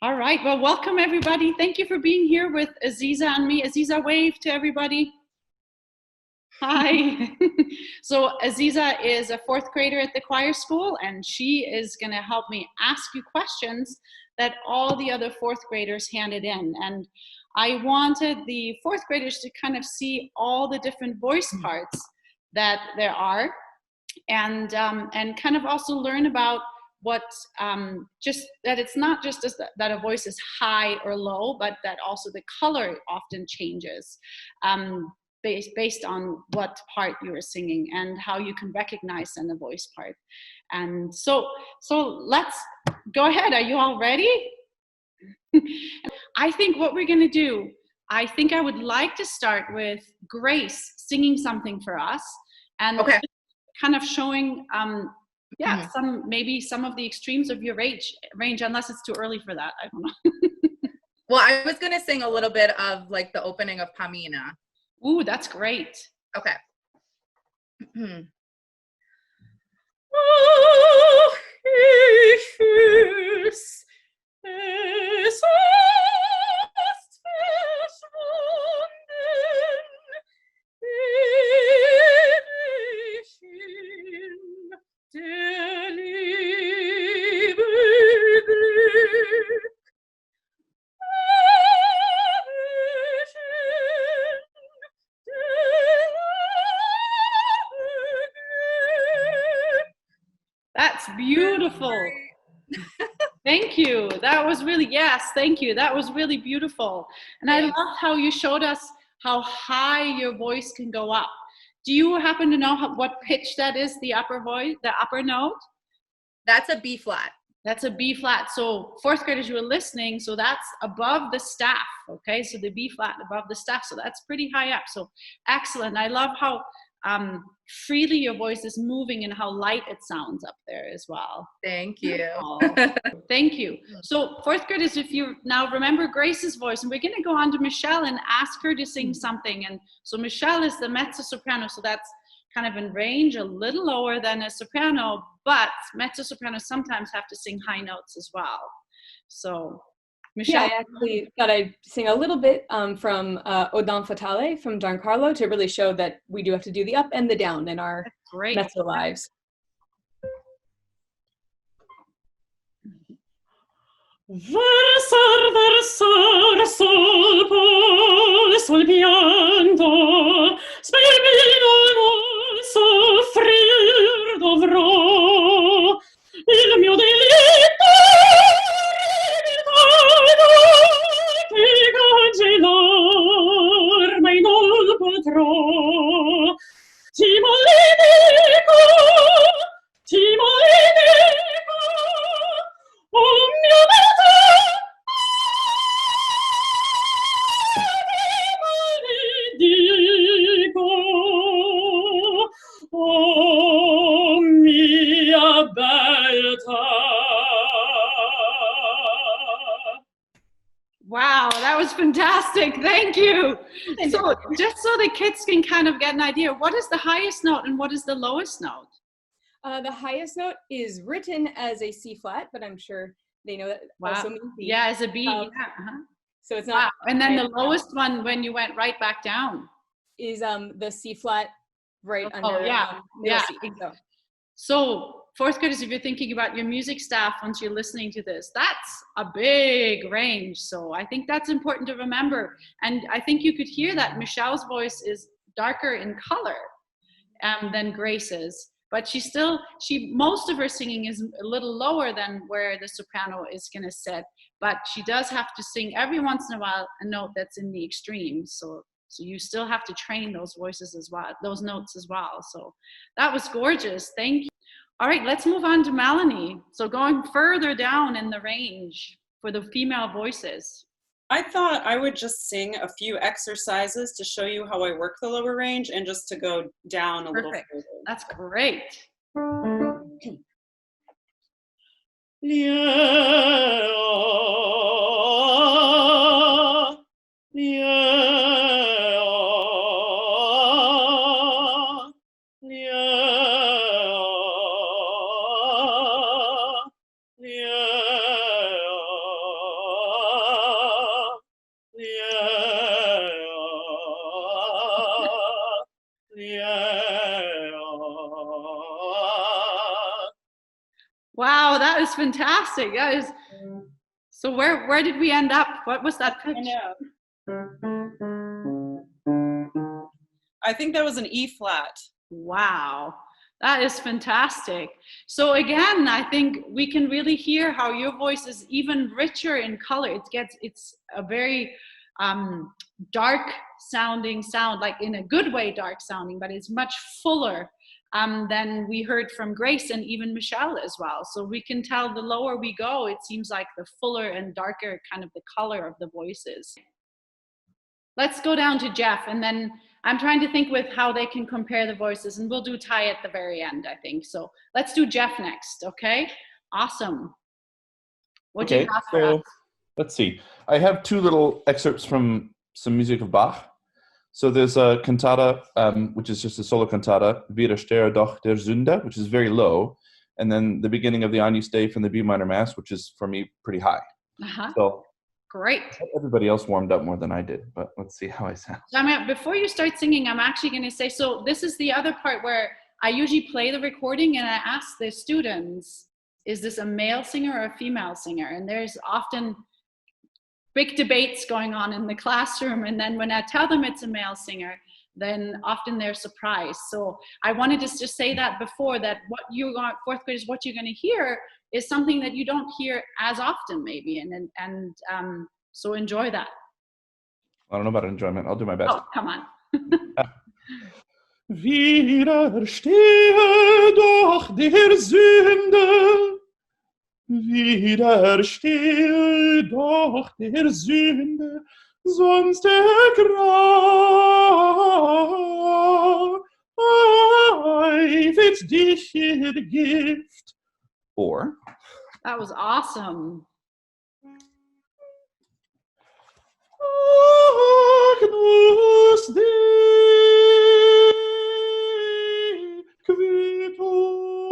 All right, well, welcome everybody. Thank you for being here with Aziza and me. Aziza, wave to everybody. Hi. So Aziza is a fourth grader at the choir school, and she is going to help me ask you questions that all the other fourth graders handed in. And I wanted the fourth graders to kind of see all the different voice parts that there are, and kind of also learn about what just that it's not just that a voice is high or low, but that also the color often changes based on what part you are singing and how you can recognize in the voice part. And so let's go ahead. Are you all ready? I think what we're going to do, I think I would like to start with Grace singing something for us, and okay, kind of showing maybe some of the extremes of your range, unless it's too early for that. I don't know. Well, I was going to sing a little bit of like the opening of Pamina. Ooh, that's great. Okay. That's beautiful. Thank you. That was really, yes, thank you. That was really beautiful. And I loved how you showed us how high your voice can go up. Do you happen to know what pitch that is, the upper voice, the upper note? That's a B flat. That's a B flat. So fourth graders, you were listening, so that's above the staff, okay? So the B flat above the staff, so that's pretty high up. So excellent. I love how freely your voice is moving and how light it sounds up there as well. Thank you. Thank you. So fourth graders, if you now remember Grace's voice, and we're going to go on to Michelle and ask her to sing something. And so Michelle is the mezzo-soprano, so that's kind of in range a little lower than a soprano, but mezzo-sopranos sometimes have to sing high notes as well. So Michelle. Yeah, I actually thought I'd sing a little bit from Odan Fatale from Giancarlo to really show that we do have to do the up and the down in our mezzo lives. Versar, versar, sol pol, sol pianto, spirmino vol, soffrir dovrò, il mio delitto che congelar mai non potrò. Ti maledico, oh mio Dio, ti maledico, oh mia beltà. Wow, that was fantastic. Thank you. So just so the kids can kind of get an idea, what is the highest note and what is the lowest note? The highest note is written as a C flat, but I'm sure they know that also means B. Yeah, as a B. So it's not. And then the lowest one, when you went right back down, is the C flat right under. C. So fourth graders, if you're thinking about your music staff once you're listening to this, that's a big range. So I think that's important to remember. And I think you could hear that Michelle's voice is darker in color than Grace's. But most of her singing is a little lower than where the soprano is going to sit. But she does have to sing every once in a while a note that's in the extremes. So you still have to train those voices as well, those notes as well. So that was gorgeous. Thank you. All right, let's move on to Melanie. So going further down in the range for the female voices. I thought I would just sing a few exercises to show you how I work the lower range and just to go down a little further. That's great. that is fantastic. That is. So where did we end up? What was that pitch? I know. I think that was an E flat. Wow. That is fantastic. So again, I think we can really hear how your voice is even richer in color. It's a very dark sounding sound, like in a good way dark sounding, but it's much fuller than we heard from Grace and even Michelle as well. So we can tell the lower we go, it seems like the fuller and darker kind of the color of the voices. Let's go down to Jeff, and then I'm trying to think with how they can compare the voices, and we'll do Ty at the very end, I think. So let's do Jeff next, okay? Awesome. What do you have for us? Let's see. I have two little excerpts from some music of Bach. So there's a cantata, which is just a solo cantata, Widerstehe doch der Sünde, which is very low, and then the beginning of the Agnus Dei from the B minor Mass, which is, for me, pretty high. So great. Everybody else warmed up more than I did, but let's see how I sound. I mean, before you start singing, I'm actually going to say, so this is the other part where I usually play the recording and I ask the students, is this a male singer or a female singer? And there's often big debates going on in the classroom. And then when I tell them it's a male singer, then often they're surprised. So I wanted to just say that before, that what you got, fourth graders, what you're going to hear is something that you don't hear as often maybe. And so enjoy that. I don't know about enjoyment. I'll do my best. Oh, come on. Widerstehe doch der Sünde, widerstehe doch der Sünde, sonst ergreift dich ihr Gift. Or, that was awesome. Agnus Dei, qui tois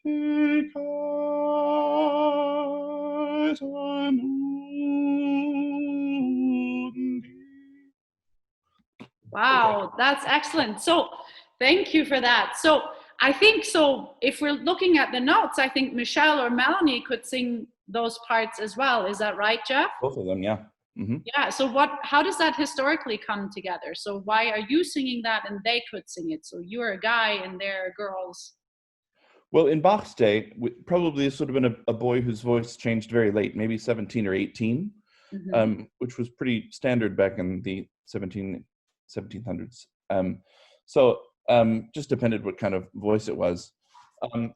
peccata mundi. Wow, that's excellent. So thank you for that. So I think, so if we're looking at the notes, I think Michelle or Melanie could sing those parts as well. Is that right, Jeff? Both of them, yeah. Mm-hmm. Yeah, so how does that historically come together? So why are you singing that and they could sing it? So you're a guy and they're girls. Well, in Bach's day, probably this would have been a boy whose voice changed very late, maybe 17 or 18, which was pretty standard back in the 1700s. Just depended what kind of voice it was.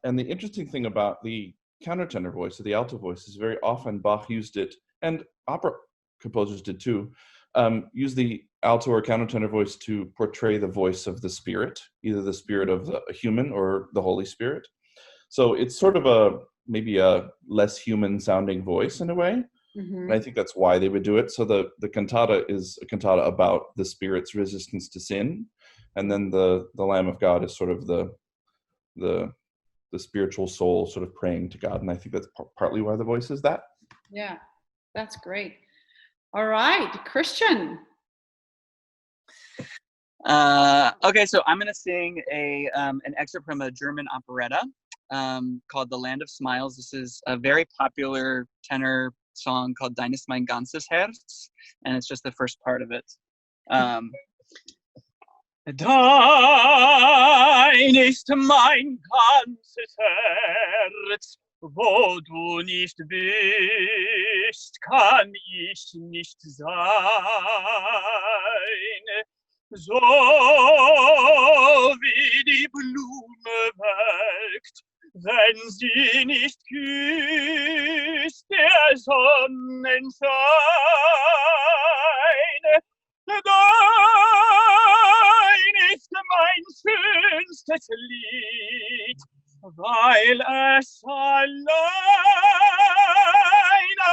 And the interesting thing about the countertenor voice, or the alto voice, is very often Bach used it, and opera composers did too, use the alto or countertenor voice to portray the voice of the spirit, either the spirit of a human or the Holy Spirit. So it's sort of maybe a less human sounding voice in a way. And I think that's why they would do it. So the cantata is a cantata about the Spirit's resistance to sin, and then the Lamb of God is sort of the spiritual soul sort of praying to God. And I think that's partly why the voice is that. Yeah, that's great. All right, Christian. Okay, so I'm going to sing an excerpt from a German operetta called The Land of Smiles. This is a very popular tenor song called Dein ist mein ganzes Herz, and it's just the first part of it. Dein ist mein ganzes Herz, wo du nicht bist, kann ich nicht sein. So wie die Blume welkt, wenn sie nicht küsst der Sonnenschein. Dein ist mein schönstes Lied, weil es allein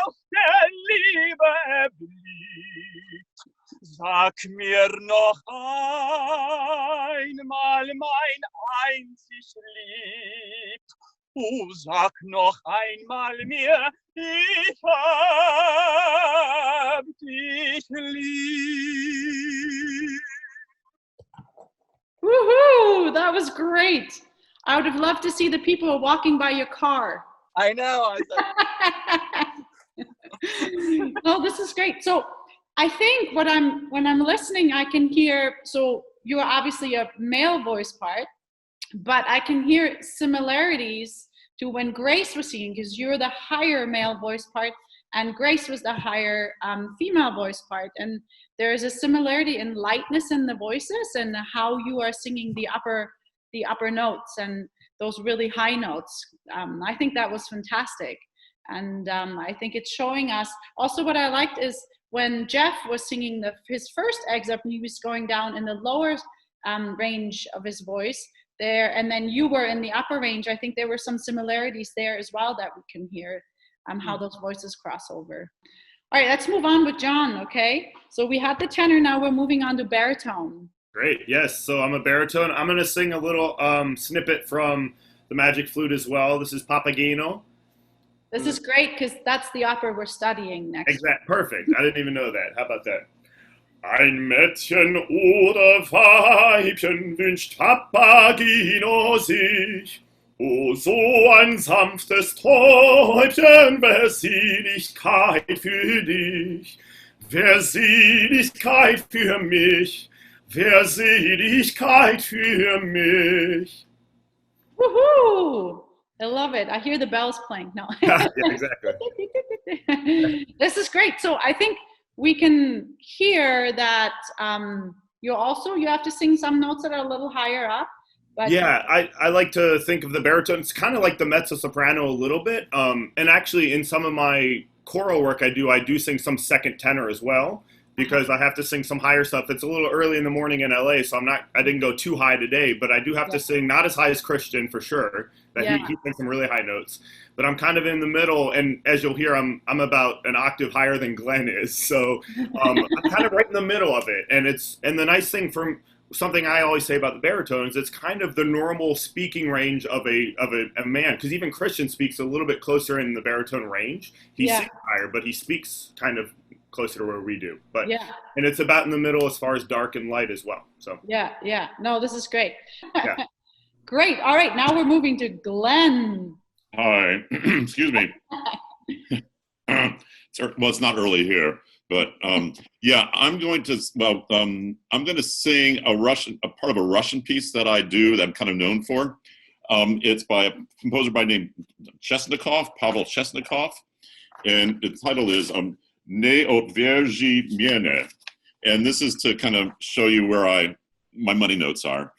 aus der Liebe erblüht. Sag mir noch einmal mein einzig Lied. Oh, sag noch einmal mir, ich hab dich lieb. Woohoo! That was great. I would have loved to see the people walking by your car. I know. Oh, this is great. So I think when I'm listening, I can hear, so you're obviously a male voice part, but I can hear similarities to when Grace was singing, because you're the higher male voice part and Grace was the higher female voice part. And there is a similarity in lightness in the voices and how you are singing the upper notes and those really high notes. I think that was fantastic. And I think it's showing us, also what I liked is when Jeff was singing his first excerpt and he was going down in the lower range of his voice there, and then you were in the upper range. I think there were some similarities there as well that we can hear how those voices cross over. All right, let's move on with John, okay? So we had the tenor, now we're moving on to baritone. Great, yes, so I'm a baritone. I'm gonna sing a little snippet from the Magic Flute as well. This is Papageno. This is great because that's the opera we're studying next. Exactly, perfect. I didn't even know that. How about that? Ein Mädchen oder Weibchen wünscht Papageno sich. Oh, so ein sanftes Täubchen, wär Seligkeit für dich, wär Seligkeit für mich, wär Seligkeit für mich. Woohoo! I love it. I hear the bells playing. No. Yeah, exactly. This is great. So I think we can hear that you have to sing some notes that are a little higher up. But yeah, I like to think of the baritone. It's kind of like the mezzo-soprano a little bit. And actually, in some of my choral work I do sing some second tenor as well, because I have to sing some higher stuff. It's a little early in the morning in LA, so I didn't go too high today, but I do have to sing not as high as Christian for sure. That he sings some really high notes, but I'm kind of in the middle. And as you'll hear, I'm about an octave higher than Glenn is. So I'm kind of right in the middle of it. And the nice thing from something I always say about the baritone is it's kind of the normal speaking range of a man, because even Christian speaks a little bit closer in the baritone range. He sings higher, but he speaks kind of closer to where we do. But and it's about in the middle as far as dark and light as well. So no, this is great. Great. All right, now we're moving to Glenn. Hi. Excuse me. Well, it's not early here, but I'm going to sing a part of a Russian piece that I do that I'm kind of known for. It's by a composer by name Pavel Chesnikov, and the title is Ne Odverji Miene, and this is to kind of show you where my money notes are.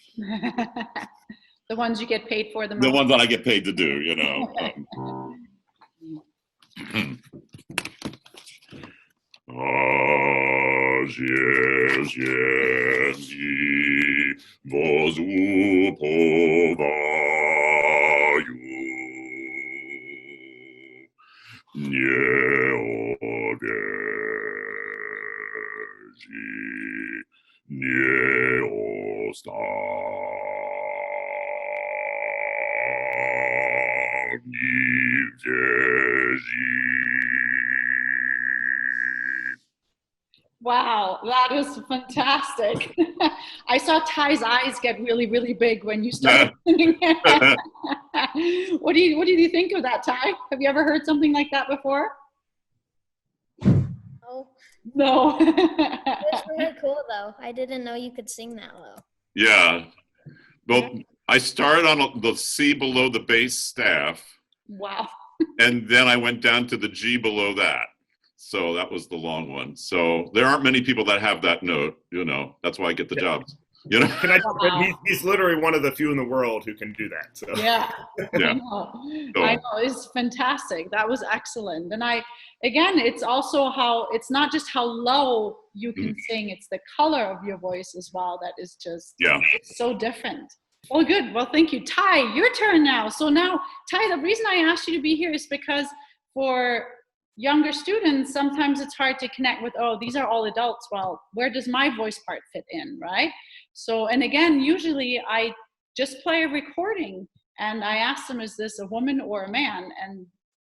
The ones you get paid for the most. The ones that I get paid to do, you know. Wow, that was fantastic. I saw Ty's eyes get really, really big when you started singing. What do you think of that, Ty? Have you ever heard something like that before? No. It was really cool, though. I didn't know you could sing that low. Yeah. Well, I started on the C below the bass staff. Wow. And then I went down to the G below that. So that was the long one. So there aren't many people that have that note, you know. That's why I get the jobs. You know? Can I he's literally one of the few in the world who can do that. So. Yeah. Yeah. I know. It's fantastic. That was excellent. And it's also it's not just how low you can sing, it's the color of your voice as well that is just it's so different. Well, good. Well, thank you. Ty, your turn now. So now, Ty, the reason I asked you to be here is because for younger students, sometimes it's hard to connect with, these are all adults. Well, where does my voice part fit in, right? So, and again, usually I just play a recording and I ask them, is this a woman or a man? And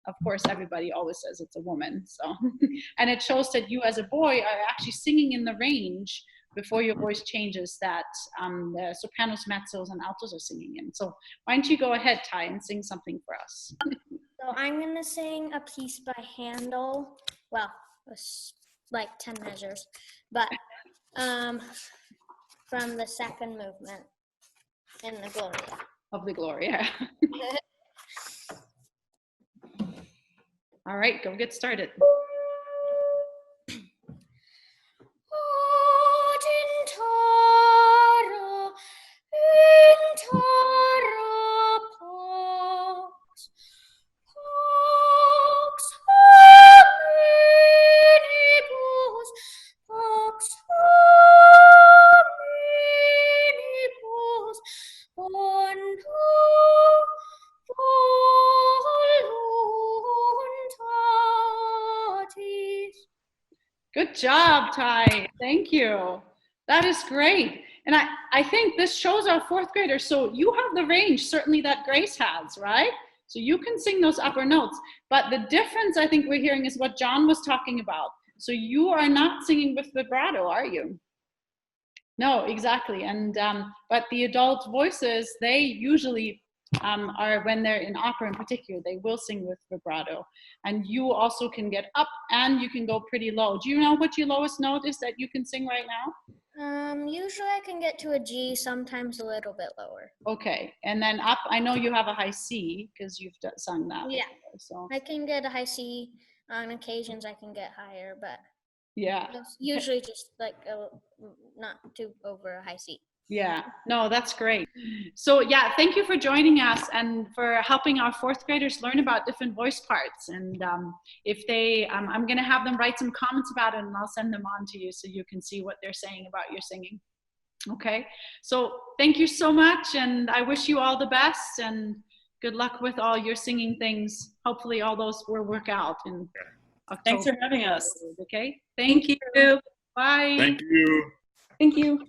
of course, everybody always says it's a woman. So, and it shows that you as a boy are actually singing in the range before your voice changes that the sopranos, mezzos, and altos are singing in. So why don't you go ahead, Ty, and sing something for us? So I'm going to sing a piece by Handel. Well, it's like 10 measures, but from the second movement in the Gloria. Of the Gloria. All right, go get started. Good job, Ty. Thank you. That is great. And I think this shows our fourth graders. So you have the range, certainly, that Grace has, right? So you can sing those upper notes. But the difference I think we're hearing is what John was talking about. So you are not singing with vibrato, are you? No, exactly. And but the adult voices, they usually are, when they're in opera in particular, they will sing with vibrato. And you also can get up and you can go pretty low. Do you know what your lowest note is that you can sing right now? Usually I can get to a G, sometimes a little bit lower. Okay, and then up, I know you have a high C because you've sung that. Yeah, before, so. I can get a high C. On occasions I can get higher, but Yeah. it's usually just like not too over a high C. Yeah, no, that's great. So yeah, thank you for joining us and for helping our fourth graders learn about different voice parts. And if they, I'm gonna have them write some comments about it and I'll send them on to you so you can see what they're saying about your singing. Okay, so thank you so much and I wish you all the best and good luck with all your singing things. Hopefully all those will work out in October. Thanks for having us. Okay, thank you. Bye. Thank you. Thank you.